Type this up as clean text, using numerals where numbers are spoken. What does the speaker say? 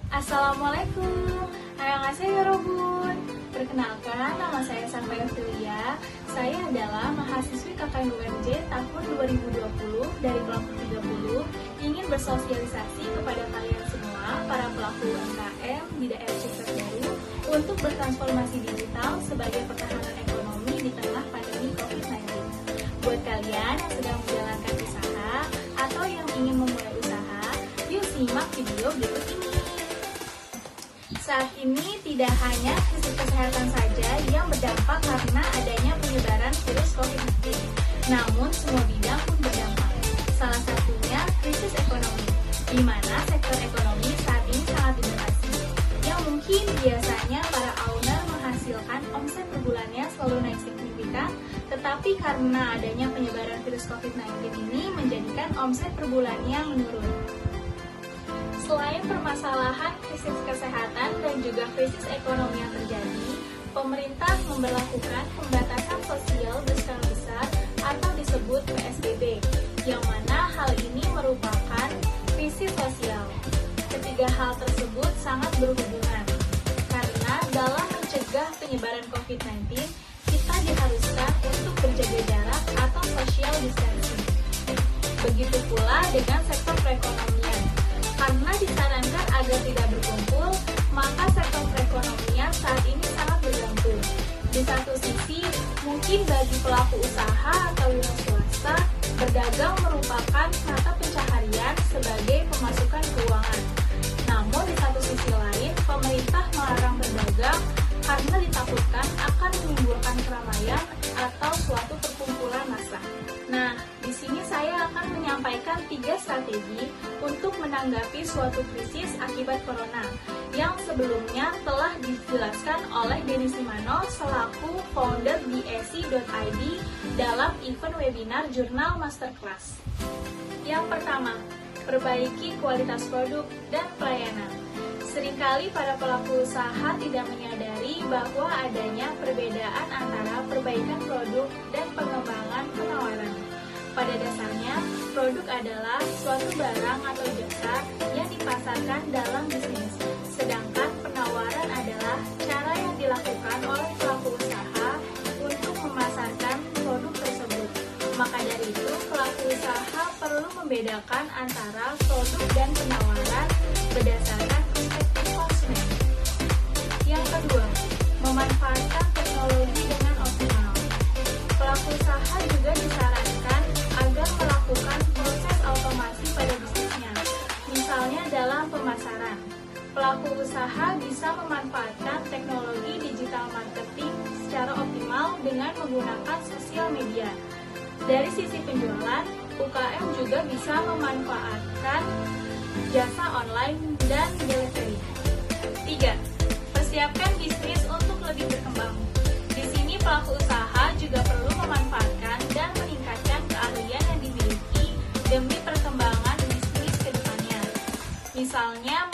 Assalamualaikum, annyeonghaseyo Robun. Perkenalkan, nama saya Safaya Filia. Saya adalah mahasiswi KKN UMJ tahun 2020 dari kelompok 30, ingin bersosialisasi kepada kalian semua, para pelaku UMKM di daerah Cikres Baru, untuk bertransformasi digital sebagai pertahanan ekonomi di tengah pandemi COVID-19. Buat kalian yang sedang menjalankan usaha atau yang ingin memulai usaha, yuk simak video berikut ini. Saat ini tidak hanya krisis kesehatan saja yang berdampak karena adanya penyebaran virus COVID-19, namun semua bidang pun berdampak. Salah satunya krisis ekonomi, di mana sektor ekonomi saat ini sangat dibatasi. Yang mungkin biasanya para owner menghasilkan omset per bulannya selalu naik signifikan, tetapi karena adanya penyebaran virus COVID-19 ini menjadikan omset per bulannya menurun. Selain permasalahan krisis kesehatan dan juga krisis ekonomi yang terjadi, pemerintah memberlakukan pembatasan sosial berskala besar atau disebut PSBB, yang mana hal ini merupakan krisis sosial. Ketiga hal tersebut sangat berhubungan, karena dalam mencegah penyebaran COVID-19, kita diharuskan untuk berjaga jarak atau social distancing. Begitu pula dengan sektor perekonomian. Karena disarankan agar tidak berkumpul, maka sektor perekonomian saat ini sangat bergantung. Di satu sisi, mungkin bagi pelaku usaha atau wira swasta, berdagang merupakan mata pencaharian sebagai pemasukan keuangan. Namun di satu sisi lain, pemerintah melarang berdagang karena ditakutkan akan menimbulkan keramaian atau suatu perkumpulan massa. Nah, di sini saya akan menyampaikan 3 strategi untuk menanggapi suatu krisis akibat corona yang sebelumnya telah dijelaskan oleh Denny Simano selaku founder di esi.id dalam event webinar jurnal masterclass. Yang pertama, perbaiki kualitas produk dan pelayanan. Seringkali para pelaku usaha tidak menyadari bahwa adanya perbedaan antara perbaikan produk dan pengembangan penawaran. Pada dasarnya, produk adalah suatu barang atau jasa yang dipasarkan dalam bisnis, sedangkan penawaran adalah cara yang dilakukan oleh pelaku usaha untuk memasarkan produk tersebut. Maka dari itu, pelaku usaha perlu membedakan antara produk dan penawaran berdasarkan perspektif konsumen. Yang kedua, memanfaatkan teknologi dengan optimal. Pelaku usaha juga disarankan agar melakukan proses otomasi pada bisnisnya. Misalnya dalam pemasaran, pelaku usaha bisa memanfaatkan teknologi digital marketing secara optimal dengan menggunakan sosial media. Dari sisi penjualan, UKM juga bisa memanfaatkan jasa online dan delivery. 3. Persiapkan bisnis untuk lebih berkembang. Di sini pelaku usaha juga perlu memanfaatkan dan meningkatkan keahlian yang dimiliki demi perkembangan bisnis ke depannya. Misalnya